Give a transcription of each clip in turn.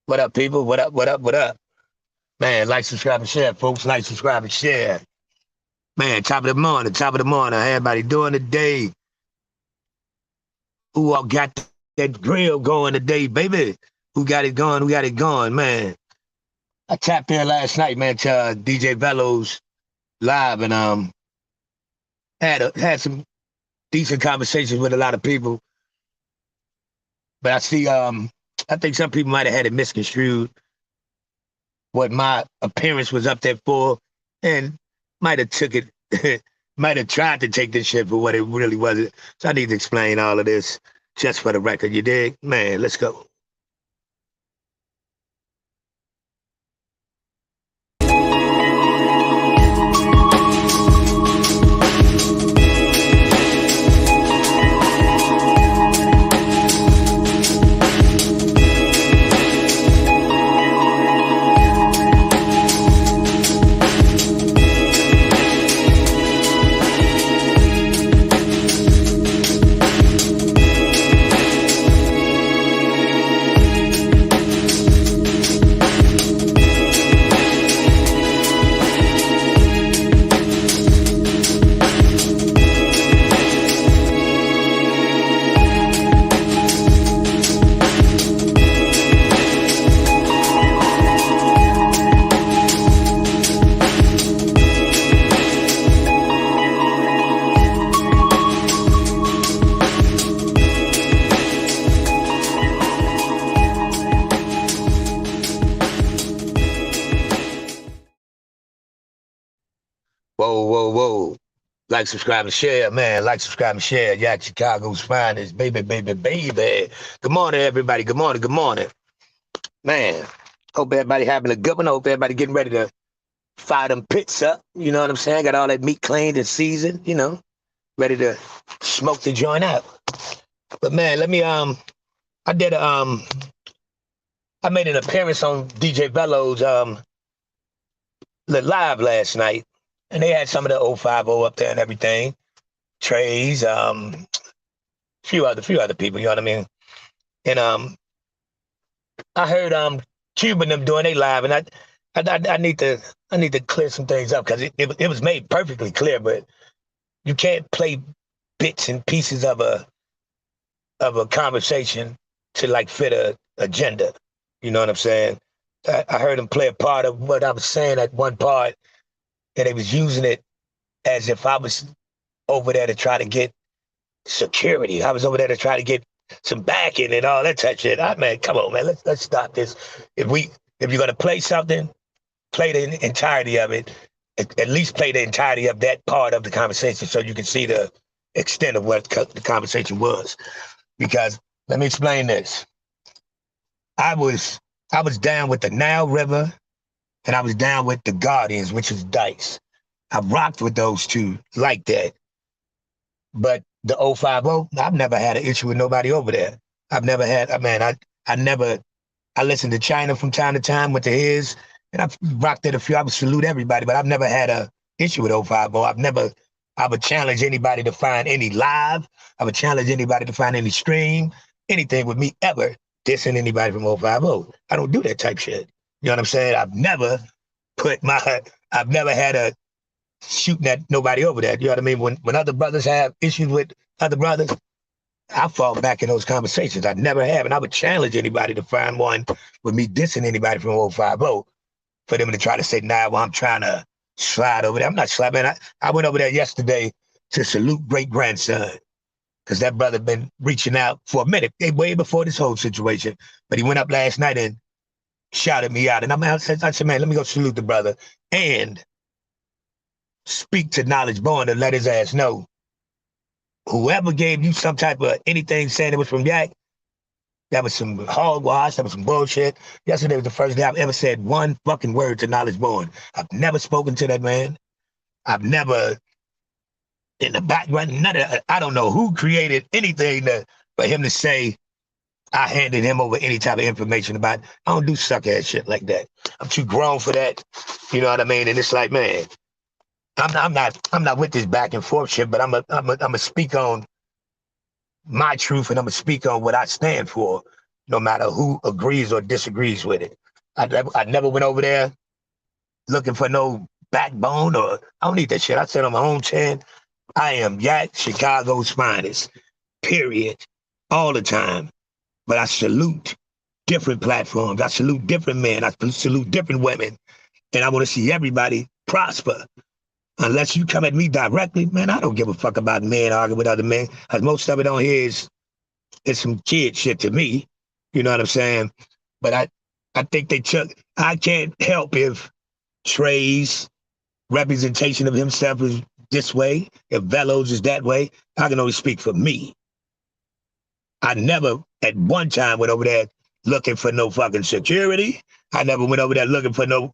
What up, people? What up? What up? What up? Man, like, subscribe, and share, folks. Like, subscribe, and share. Man, top of the morning, top of the morning. How everybody doing today? Who all got that grill going today, baby? Who got it going? Who got it going, man? I tapped in last night, man, to DJ Velo's live, and had some decent conversations with a lot of people. But I think some people might have had it misconstrued what my appearance was up there for, and might have took it, might have tried to take this shit for what it really wasn't. So I need to explain all of this just for the record. You dig? Man, let's go. Whoa, whoa, whoa. Like, subscribe, and share, man. Like, subscribe, and share. Yak Chicago's finest. Baby, baby, baby. Good morning, everybody. Good morning. Good morning. Man, hope everybody having a good one. Hope everybody getting ready to fire them pits up. You know what I'm saying? Got all that meat cleaned and seasoned, ready to smoke the joint out. But man, I did I made an appearance on DJ Velo's live last night, and they had some of the 050 up there and everything. Trays, few other people, you know what I mean? And I heard Cuban them doing their live, and I need to clear some things up because it was made perfectly clear, but you can't play bits and pieces of a conversation to like fit a agenda. You know what I'm saying? I heard him play a part of what I was saying at one part, and they was using it as if I was over there to try to get security. I was over there to try to get some backing and all that type of shit. Man, come on, man. Let's stop this. If you're gonna play something, play the entirety of it. At least play the entirety of that part of the conversation so you can see the extent of what the conversation was. Because let me explain this. I was down with the Nile River, and I was down with the Guardians, which is Dice. I rocked with those two like that. But the 050, I've never had an issue with nobody over there. I've never had, I listened to China from time to time, went to his, and I've rocked it a few. I would salute everybody, but I've never had a issue with 050. I would challenge anybody to find any live. I would challenge anybody to find any stream, anything with me ever dissing anybody from 050. I don't do that type shit. You know what I'm saying? I've never had a shooting at nobody over that. You know what I mean? When other brothers have issues with other brothers, I fall back in those conversations. I never have. And I would challenge anybody to find one with me dissing anybody from 050 for them to try to say, nah, well, I'm trying to slide over there. I'm not sliding. I went over there yesterday to salute great grandson because that brother been reaching out for a minute, way before this whole situation. But he went up last night and shouted me out. And I said, man, let me go salute the brother and speak to Knowledge Born and let his ass know whoever gave you some type of anything saying it was from Yak, that was some hogwash, that was some bullshit. Yesterday was the first day I've ever said one fucking word to Knowledge Born. I've never spoken to that man. I've never, in the background, none of that. I don't know who created anything for him to say I handed him over any type of information about. I don't do suck ass shit like that. I'm too grown for that. You know what I mean? And it's like, man, I'm not with this back and forth shit, but I'm a speak on my truth, and I'm gonna speak on what I stand for. no matter who agrees or disagrees with it. I never went over there looking for no backbone or I don't need that shit. I said on my own chin, I am Yak Chicago's finest, period, all the time. But I salute different platforms. I salute different men. I salute different women. And I want to see everybody prosper. Unless you come at me directly, man, I don't give a fuck about men arguing with other men. Because most of it on here is some kid shit to me. You know what I'm saying? But I think I can't help if Trey's representation of himself is this way, if Velo's is that way. I can only speak for me. I never at one time went over there looking for no fucking security. I never went over there looking for no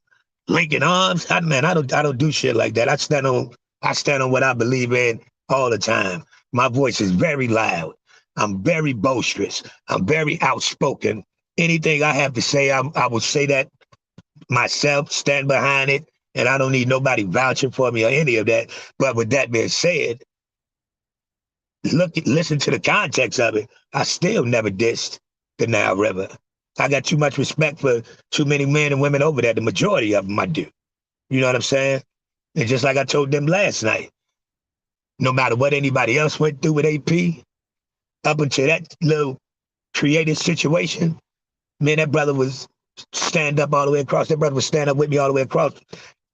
linking arms. I don't do shit like that. I stand on what I believe in all the time. My voice is very loud. I'm very boisterous. I'm very outspoken. Anything I have to say, I will say that myself, stand behind it, and I don't need nobody vouching for me or any of that. But with that being said, listen to the context of it. I still never dissed the Nile River. I got too much respect for too many men and women over there. The majority of them I do. You know what I'm saying? And just like I told them last night, no matter what anybody else went through with AP, up until that little creative situation, man, that brother was stand up all the way across. That brother was stand up with me all the way across.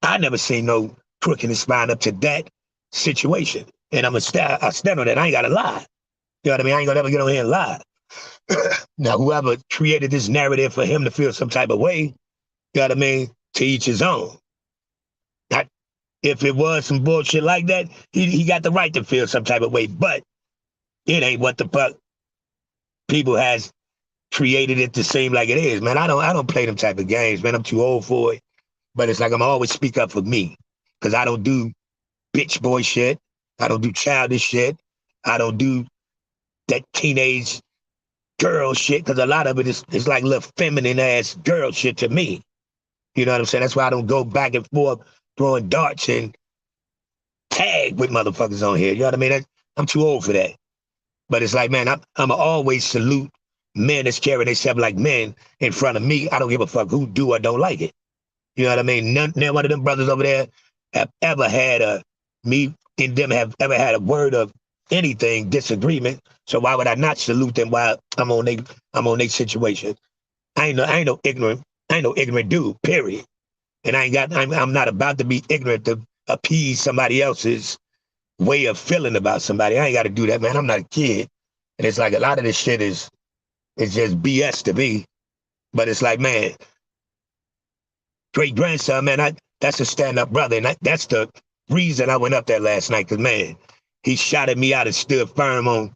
I never seen no crook in his spine up to that situation. And I stand on that. I ain't got to lie. You know what I mean? I ain't gonna ever get on here and lie. Now, whoever created this narrative for him to feel some type of way, you know what I mean? To each his own. If it was some bullshit like that, he got the right to feel some type of way. But it ain't what the fuck people has created it to seem like it is, man. I don't play them type of games, man. I'm too old for it. But it's like I'm always speak up for me. Because I don't do bitch boy shit. I don't do childish shit. I don't do that teenage girl shit, because a lot of it is like little feminine ass girl shit to me. You know what I'm saying? That's why I don't go back and forth throwing darts and tag with motherfuckers on here. You know what I mean? I'm too old for that. But it's like, man, I'm always salute men that's carrying themselves like men in front of me. I don't give a fuck who do or don't like it. You know what I mean? None one of them brothers over there have ever had me and them have ever had a word of anything disagreement. So why would I not salute them while I'm on their situation? I ain't no ignorant dude, period. And I'm not about to be ignorant to appease somebody else's way of feeling about somebody. I ain't got to do that, man. I'm not a kid. And it's like a lot of this shit is just BS to me. But it's like, man, great grandson, man, that's a stand-up brother. And that's the reason I went up there last night. Because, man, he shouted me out and stood firm on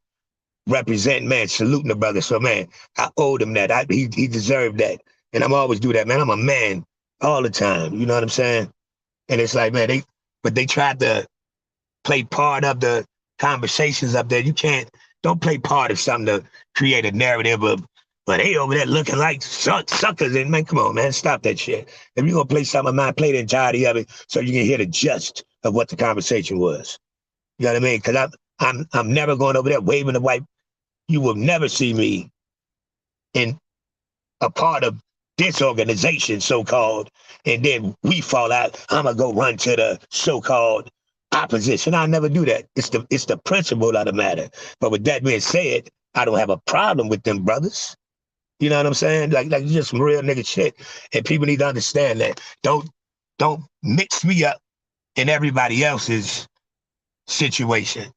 representing, man, saluting the brother. So, man, I owed him that. He deserved that. And I'm always do that, man. I'm a man all the time. You know what I'm saying? And it's like, man, they tried to play part of the conversations up there. Don't play part of something to create a narrative of, but they over there looking like suckers. And man, come on, man, stop that shit. If you're gonna play something of mine, play the entirety of it so you can hear the gist of what the conversation was. You know what I mean? Because I'm never going over there waving the white. You will never see me in a part of this organization, so-called, and then we fall out. I'm gonna go run to the so-called opposition. I never do that. It's the principle of the matter. But with that being said, I don't have a problem with them brothers. You know what I'm saying? Like just some real nigga shit. And people need to understand that. Don't mix me up in everybody else's situation.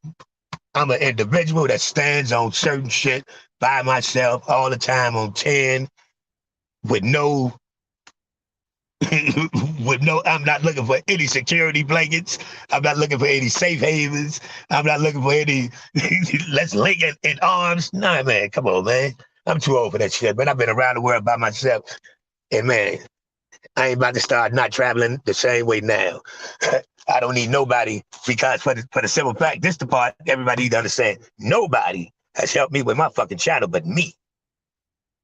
I'm an individual that stands on certain shit by myself all the time on 10 with no, I'm not looking for any security blankets. I'm not looking for any safe havens. I'm not looking for any, let's link in arms. Nah, man, come on, man. I'm too old for that shit, man. I've been around the world by myself. And man, I ain't about to start not traveling the same way now. I don't need nobody, because for the simple fact, this the part everybody need to understand. Nobody has helped me with my fucking channel but me.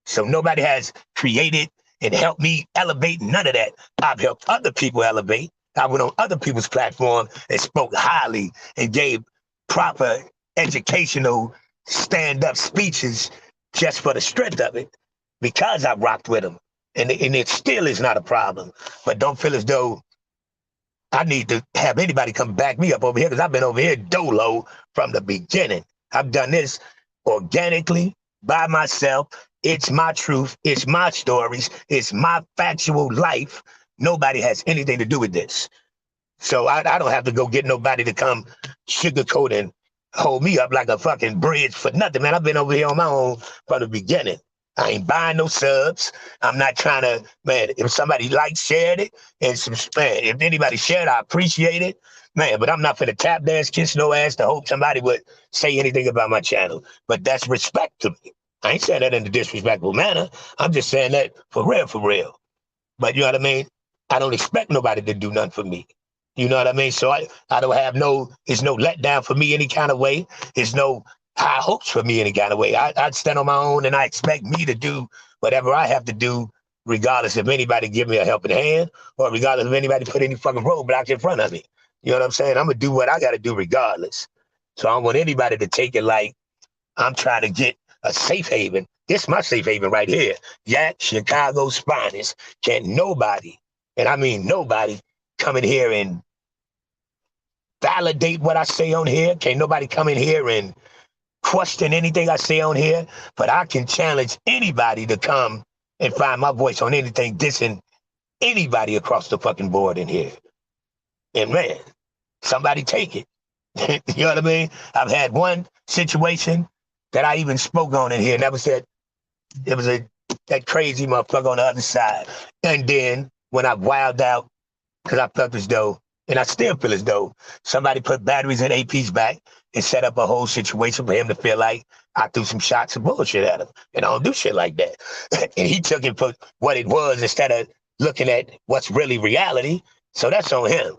So nobody has created and helped me elevate, none of that. I've helped other people elevate. I went on other people's platform and spoke highly and gave proper educational stand-up speeches just for the strength of it. because I rocked with them. And it still is not a problem. But don't feel as though I need to have anybody come back me up over here because I've been over here dolo from the beginning. I've done this organically by myself. It's my truth. It's my stories. It's my factual life. Nobody has anything to do with this. So I don't have to go get nobody to come sugarcoat and hold me up like a fucking bridge for nothing, man. I've been over here on my own from the beginning. I ain't buying no subs. I'm not trying to, man, if somebody liked, shared it, and some, man, if anybody shared, I appreciate it, man, but I'm not for the tap dance, kiss no ass to hope somebody would say anything about my channel. But that's respect to me. I ain't saying that in a disrespectful manner. I'm just saying that for real, for real. But you know what I mean? I don't expect nobody to do nothing for me. You know what I mean? So I don't have it's no letdown for me any kind of way. It's no high hopes for me any kind of way. I stand on my own and I expect me to do whatever I have to do, regardless if anybody give me a helping hand or regardless if anybody put any fucking roadblocks in front of me. You know what I'm saying? I'm going to do what I got to do regardless. So I don't want anybody to take it like I'm trying to get a safe haven. This is my safe haven right here. Yak, Chicago's finest. Can't nobody, and I mean nobody, come in here and validate what I say on here. Can't nobody come in here and question anything I say on here. But I can challenge anybody to come and find my voice on anything dissing anybody across the fucking board in here. And man, somebody take it. You know what I mean? I've had one situation that I even spoke on in here, and that was that that crazy motherfucker on the other side. And then when I wilded out, because I felt as though, and I still feel as though, somebody put batteries in AP's back and set up a whole situation for him to feel like I threw some shots of bullshit at him. And I don't do shit like that. And he took it for what it was instead of looking at what's really reality. So that's on him.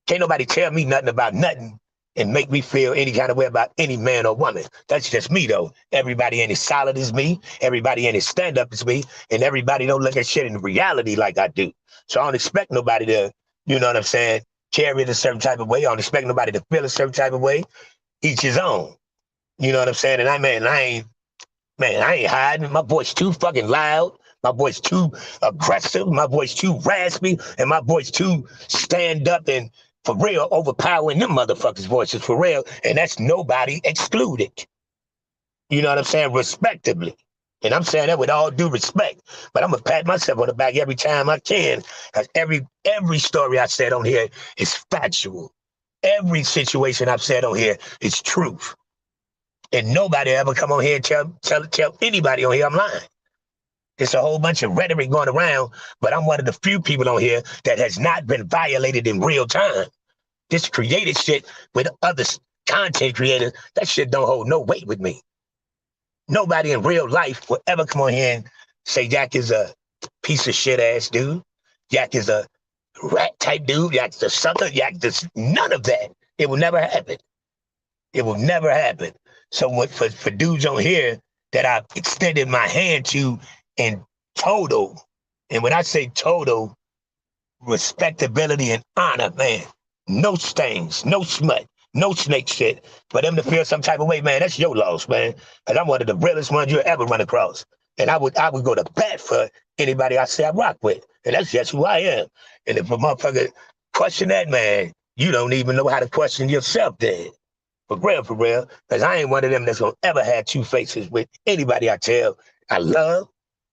Can't nobody tell me nothing about nothing and make me feel any kind of way about any man or woman. That's just me, though. Everybody ain't as solid as me. Everybody ain't as stand-up as me. And everybody don't look at shit in reality like I do. So I don't expect nobody to, you know what I'm saying, carry it a certain type of way. I don't expect nobody to feel a certain type of way. Each his own. You know what I'm saying? And I ain't hiding. My voice too fucking loud. My voice too aggressive. My voice too raspy. And my voice too stand up and for real overpowering them motherfuckers' voices for real. And that's nobody excluded. You know what I'm saying? Respectively. And I'm saying that with all due respect. But I'm going to pat myself on the back every time I can. Because every story I said on here is factual. Every situation I've said on here is truth. And nobody ever come on here and tell anybody on here I'm lying. There's a whole bunch of rhetoric going around, but I'm one of the few people on here that has not been violated in real time. This created shit with other content creators, that shit don't hold no weight with me. Nobody in real life will ever come on here and say Jack is a piece of shit ass dude. Jack is a rat type dude. Jack's a sucker. Jack is none of that. It will never happen. It will never happen. So for dudes on here that I've extended my hand to in total, and when I say total, respectability and honor, man, no stains, no smut, no snake shit. For them to feel some type of way, man, that's your loss, man. Because I'm one of the realest ones you'll ever run across. And I would go to bat for anybody I say I rock with. And that's just who I am. And if a motherfucker question that, man, you don't even know how to question yourself then. For real. Because I ain't one of them that's going to ever have two faces with anybody I tell I love.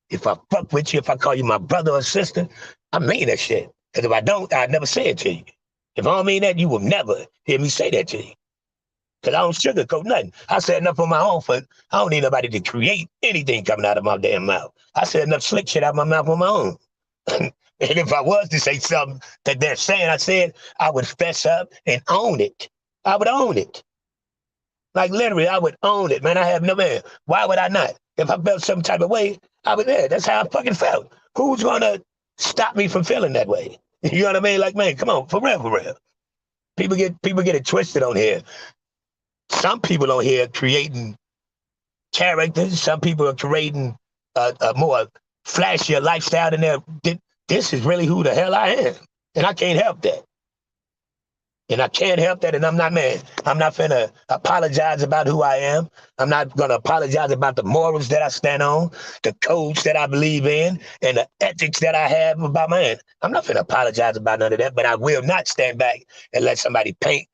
If I fuck with you, if I call you my brother or sister, I mean that shit. Because if I don't, I'd never say it to you. If I don't mean that, you will never hear me say that to you. Because I don't sugarcoat nothing. I said enough on my own for, I don't need nobody to create anything coming out of my damn mouth. I said enough slick shit out of my mouth on my own. And if I was to say something that they're saying I said, I would fess up and own it. I would own it. Like literally, I would own it, man. I have no man. Why would I not? If I felt some type of way, I would, yeah, that's how I fucking felt. Who's gonna stop me from feeling that way? You know what I mean? Like, man, come on, for real. People get it twisted on here. Some people on here creating characters. Some people are creating a more flashier lifestyle than this is really who the hell I am. And I can't help that. And I can't help that. And I'm not, man, I'm not finna apologize about who I am. I'm not gonna apologize about the morals that I stand on, the codes that I believe in, and the ethics that I have about man. I'm not finna apologize about none of that, but I will not stand back and let somebody paint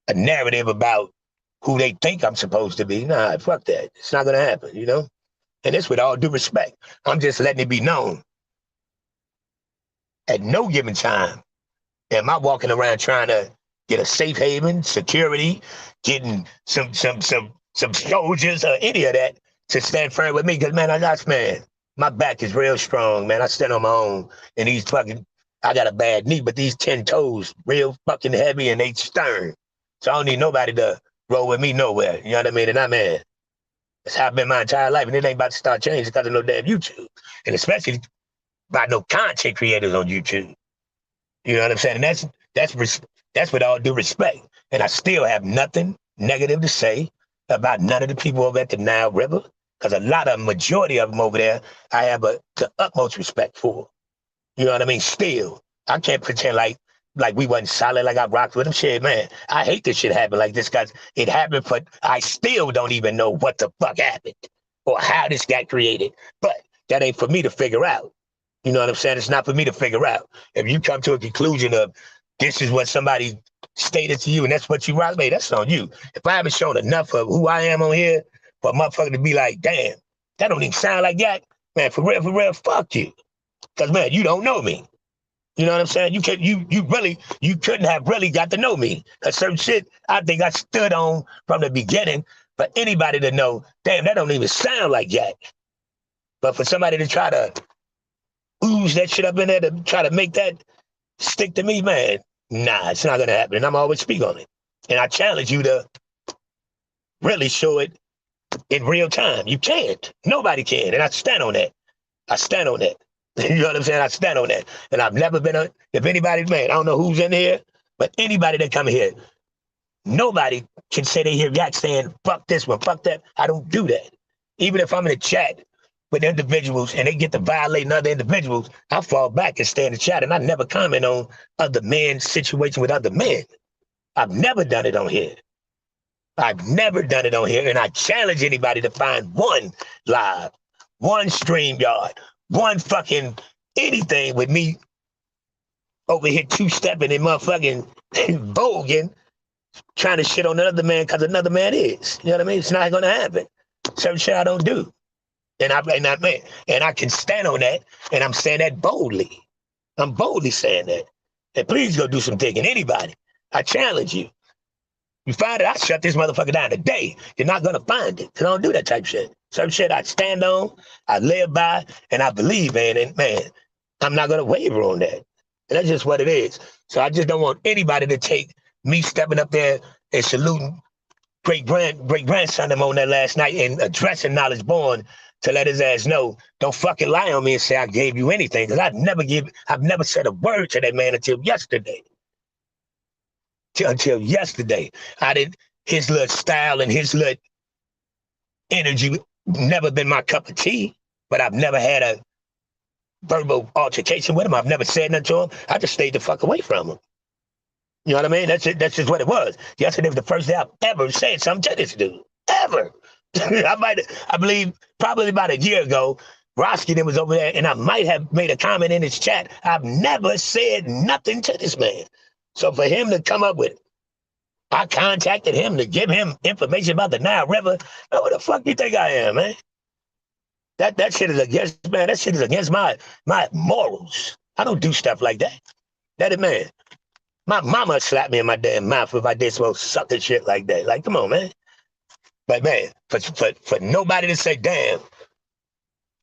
a narrative about who they think I'm supposed to be. Nah, fuck that. It's not gonna happen, you know? And this with all due respect. I'm just letting it be known. At no given time am I walking around trying to get a safe haven, security, getting some soldiers or any of that to stand firm with me. Because man, man, my back is real strong, man. I stand on my own, and these fucking I got a bad knee, but these 10 toes real fucking heavy and they stern. So I don't need nobody to roll with me nowhere. You know what I mean? And I'm man. That's how I've been my entire life, and it ain't about to start changing because of no damn YouTube, and especially by no content creators on YouTube. You know what I'm saying? And that's with all due respect. And I still have nothing negative to say about none of the people over at the Nile River, because a lot of majority of them over there, I have the utmost respect for. You know what I mean? Still, I can't pretend like we wasn't solid, like I rocked with them. Shit, man, I hate this shit happen like this because it happened, but I still don't even know what the fuck happened or how this got created. But that ain't for me to figure out. You know what I'm saying? It's not for me to figure out. If you come to a conclusion of this is what somebody stated to you and that's what you rock, man, that's on you. If I haven't shown enough of who I am on here for a motherfucker to be like, damn, that don't even sound like that, man, for real, fuck you. Because, man, you don't know me. You know what I'm saying? You couldn't have really got to know me. Because certain shit I think I stood on from the beginning for anybody to know, damn, that don't even sound like that. But for somebody to try to ooze that shit up in there to try to make that stick to me, man, nah, it's not going to happen. And I'm always speak on it. And I challenge you to really show it in real time. You can't. Nobody can. And I stand on that. I stand on that. You know what I'm saying? I stand on that. And I've never been if anybody, man, I don't know who's in here, but anybody that come here, nobody can say they hear Yak saying, fuck this one, fuck that. I don't do that. Even if I'm in a chat with individuals and they get to violating other individuals, I fall back and stay in the chat and I never comment on other men's situation with other men. I've never done it on here. I've never done it on here. And I challenge anybody to find one live, one StreamYard, one fucking anything with me over here two-stepping and motherfucking voguing, trying to shit on another man because another man is. You know what I mean? It's not going to happen. Certain shit I don't do. And I can stand on that, and I'm saying that boldly. I'm boldly saying that. And please go do some digging. Anybody, I challenge you. You find it, I shut this motherfucker down today. You're not gonna find it. I don't do that type of shit. Certain shit I stand on, I live by, and I believe in. And man, I'm not gonna waver on that. And that's just what it is. So I just don't want anybody to take me stepping up there and saluting great grandson on that last night and addressing Knowledge Born to let his ass know, don't fucking lie on me and say I gave you anything. Because I've never said a word to that man until yesterday. Until yesterday. His little style and his little energy never been my cup of tea, but I've never had a verbal altercation with him. I've never said nothing to him. I just stayed the fuck away from him. You know what I mean? That's just what it was. Yesterday was the first day I've ever said something to this dude. Ever. I believe probably about a year ago, Roski then was over there, and I might have made a comment in his chat. I've never said nothing to this man. So for him to come up with, I contacted him to give him information about the Nile River. Now, what the fuck you think I am, man? That shit is against, man. That shit is against my morals. I don't do stuff like that. That is, man. My mama slapped me in my damn mouth if I did some sucker shit like that. Like, come on, man. But man, for nobody to say, damn,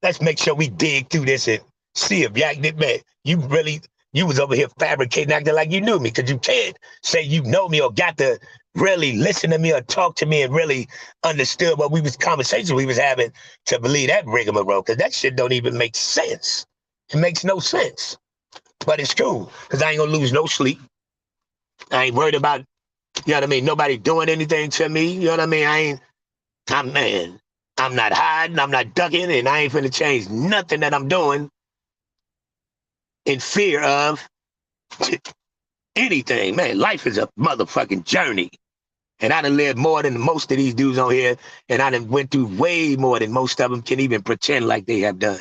let's make sure we dig through this and see if Yak did, man, you was over here fabricating, acting like you knew me, because you can't say you know me or got to really listen to me or talk to me and really understood what conversations we was having to believe that rigmarole, because that shit don't even make sense. It makes no sense. But it's cool, because I ain't gonna lose no sleep. I ain't worried about, you know what I mean, nobody doing anything to me. You know what I mean? I'm not hiding, I'm not ducking, and I ain't finna change nothing that I'm doing in fear of anything, man. Life is a motherfucking journey. And I done lived more than most of these dudes on here. And I done went through way more than most of them can even pretend like they have done.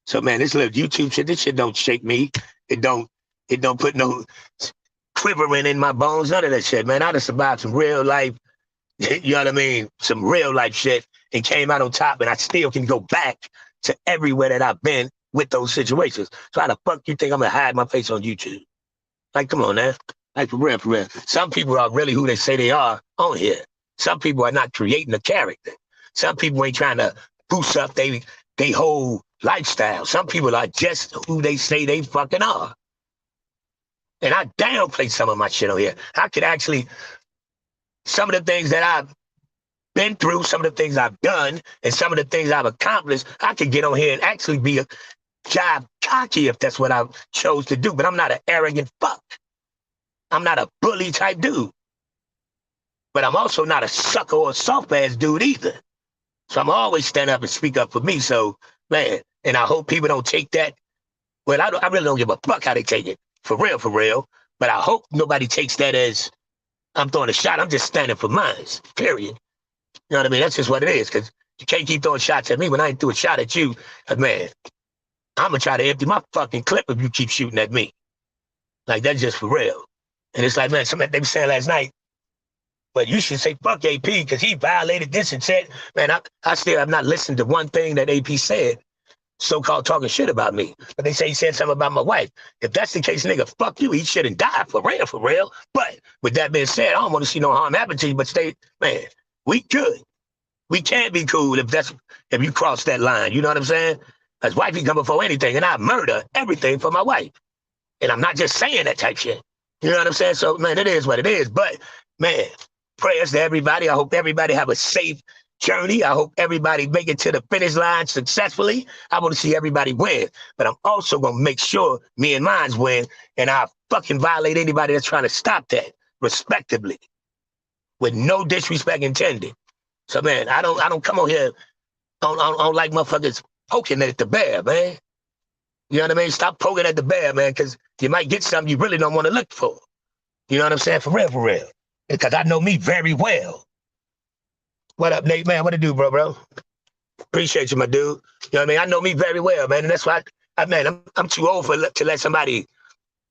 So, man, this little YouTube shit, this shit don't shake me. It don't put no quivering in my bones, none of that shit, man. I done survived some real life, you know what I mean? Some real life shit and came out on top, and I still can go back to everywhere that I've been with those situations. So how the fuck you think I'm gonna hide my face on YouTube? Like, come on, man. Like, for real, for real. Some people are really who they say they are on here. Some people are not creating a character. Some people ain't trying to boost up they whole lifestyle. Some people are just who they say they fucking are. And I downplay some of my shit on here. I could actually, some of the things that I've been through, some of the things I've done, and some of the things I've accomplished, I could get on here and actually be a job cocky if that's what I chose to do. But I'm not an arrogant fuck. I'm not a bully type dude. But I'm also not a sucker or a soft ass dude either. So I'm always stand up and speak up for me. So, man, and I hope people don't take that. Well, I really don't give a fuck how they take it. For real, for real. But I hope nobody takes that as I'm throwing a shot. I'm just standing for mine, period. You know what I mean? That's just what it is, because you can't keep throwing shots at me when I ain't threw a shot at you. Man, I'm going to try to empty my fucking clip if you keep shooting at me. Like, that's just for real. And it's like, man, something they were saying last night, but you should say fuck AP because he violated this and said, man, I still have not listened to one thing that AP said, so-called talking shit about me. But they say he said something about my wife. If that's the case, nigga, fuck you. He shouldn't die, for real, for real. But with that being said, I don't want to see no harm happen to you, but man, we good. We can't be cool if you cross that line. You know what I'm saying? As wifey come before anything, and I murder everything for my wife. And I'm not just saying that type shit. You know what I'm saying? So, man, it is what it is. But, man, prayers to everybody. I hope everybody have a safe journey. I hope everybody make it to the finish line successfully. I want to see everybody win. But I'm also going to make sure me and mine win, and I fucking violate anybody that's trying to stop that, respectively, with no disrespect intended. So, man, I don't come on here, I don't like motherfuckers poking at the bear, man. You know what I mean? Stop poking at the bear, man, because you might get something you really don't want to look for. You know what I'm saying? For real, for real. Because I know me very well. What up, Nate, man? What it do, bro? Appreciate you, my dude. You know what I mean? I know me very well, man, and that's why, I'm too old to let somebody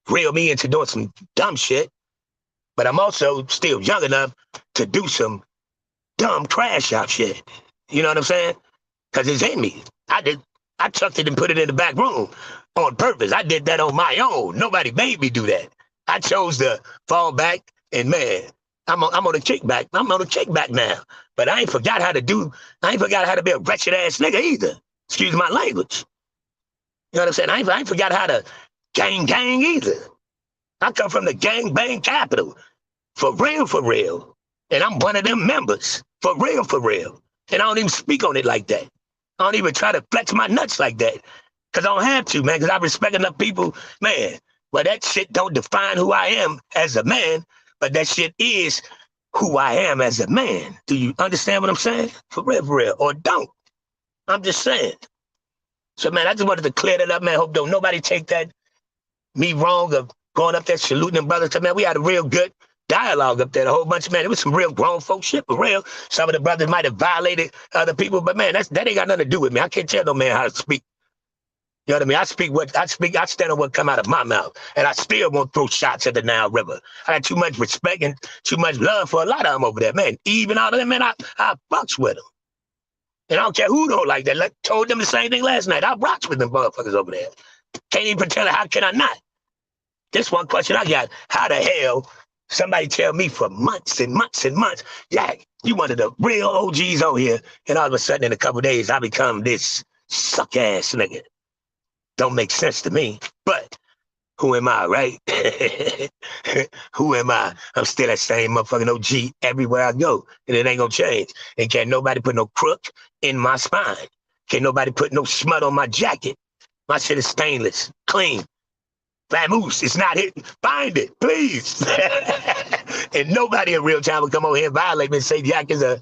reel me into doing some dumb shit, but I'm also still young enough to do some dumb crash out shit. You know what I'm saying? Because it's in me. I tucked it and put it in the back room on purpose. I did that on my own. Nobody made me do that. I chose to fall back, and man, I'm on a kickback. I'm on a kickback now. But I ain't forgot how to be a wretched ass nigga either. Excuse my language. You know what I'm saying? I ain't forgot how to gang either. I come from the gang bang capital. For real, for real. And I'm one of them members. For real, for real. And I don't even speak on it like that. I don't even try to flex my nuts like that. Because I don't have to, man. Because I respect enough people. Man, well, that shit don't define who I am as a man. But that shit is who I am as a man. Do you understand what I'm saying? For real. Or don't. I'm just saying. So, man, I just wanted to clear that up, man. Hope don't nobody take that me wrong of going up there saluting them brothers. So, man, we had a real good dialogue up there. A whole bunch of, man, it was some real grown folk shit, for real. Some of the brothers might have violated other people, but, man, that ain't got nothing to do with me. I can't tell no man how to speak. You know what I mean? I stand on what come out of my mouth, and I still won't throw shots at the Nile River. I got too much respect and too much love for a lot of them over there, man. Even all of them, man, I fucks with them. And I don't care who don't like that. Told them the same thing last night. I rocks with them motherfuckers over there. Can't even pretend, how can I not? This one question I got, how the hell somebody tell me for months and months and months, Jack, you one of the real OGs over here, and all of a sudden in a couple of days, I become this suck-ass nigga. Don't make sense to me, but who am I, right? Who am I? I'm still that same motherfucking OG everywhere I go, and it ain't gonna change. And can't nobody put no crook in my spine. Can't nobody put no smut on my jacket. My shit is stainless, clean. Vamoose, it's not hitting. Find it, please. And nobody in real time will come over here and violate me and say Jack is a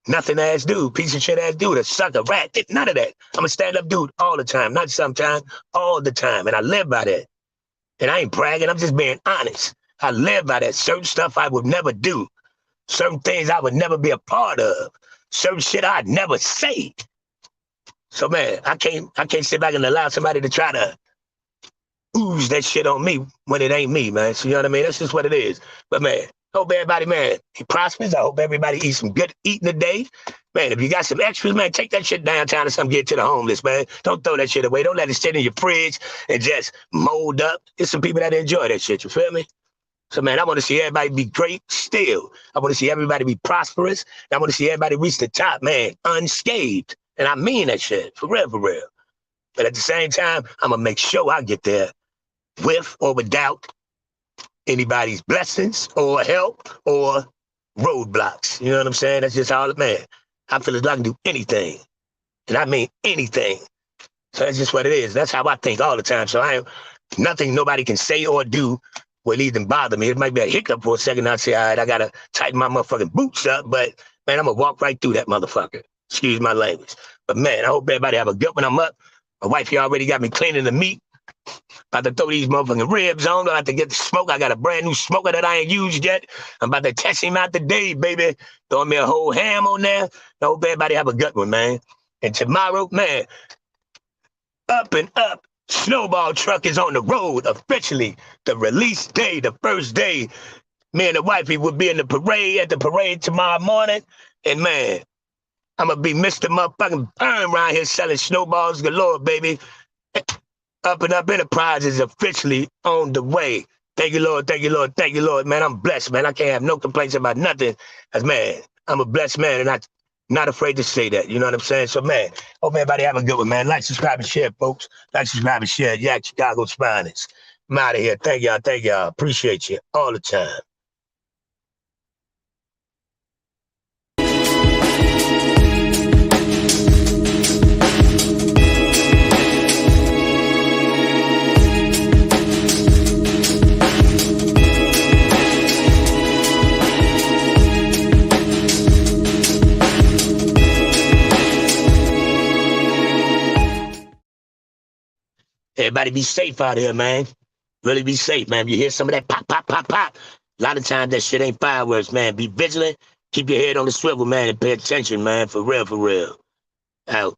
nothing ass dude, piece of shit ass dude, a sucker, rat, none of that. I'm a stand-up dude all the time, not sometimes, all the time. And I live by that. And I ain't bragging. I'm just being honest. I live by that. Certain stuff I would never do. Certain things I would never be a part of. Certain shit I'd never say. So man, I can't sit back and allow somebody to try to ooze that shit on me when it ain't me, man. So you know what I mean? That's just what it is. But man, hope everybody, man, he prospers. I hope everybody eats some good eating today. Man, if you got some extras, man, take that shit downtown or something, get to the homeless, man. Don't throw that shit away. Don't let it sit in your fridge and just mold up. There's some people that enjoy that shit, you feel me? So, man, I want to see everybody be great still. I want to see everybody be prosperous. I want to see everybody reach the top, man, unscathed. And I mean that shit, for real, for real. But at the same time, I'm going to make sure I get there with or without anybody's blessings or help or roadblocks. You know what I'm saying? That's just all, man. I feel as though I can do anything. And I mean anything. So that's just what it is. That's how I think all the time. So I ain't nothing nobody can say or do will even bother me. It might be a hiccup for a second. I'd say, all right, I got to tighten my motherfucking boots up. But, man, I'm going to walk right through that motherfucker. Excuse my language. But, man, I hope everybody have a good one. I'm up. My wife here already got me cleaning the meat. About to throw these motherfucking ribs on. I have to get the smoke. I got a brand new smoker that I ain't used yet. I'm about to test him out today, baby. Throwing me a whole ham on there. I hope everybody have a good one, man. And tomorrow, man, up and up. Snowball truck is on the road officially. The release day, the first day. Me and the wifey will be in the parade at the parade tomorrow morning. And man, I'm going to be Mr. Motherfucking Burn around here selling snowballs galore, baby. Up and Up Enterprise is officially on the way. Thank you, Lord. Thank you, Lord. Thank you, Lord. Man, I'm blessed, man. I can't have no complaints about nothing. As man, I'm a blessed man, and I'm not afraid to say that. You know what I'm saying? So, man, hope everybody have a good one, man. Like, subscribe, and share, folks. Like, subscribe, and share. Yak Chicago's finest. I'm out of here. Thank y'all. Thank y'all. Appreciate you all the time. Everybody be safe out here, man. Really be safe, man. You hear some of that pop, pop, pop, pop. A lot of times that shit ain't fireworks, man. Be vigilant. Keep your head on the swivel, man, and pay attention, man. For real, for real. Out.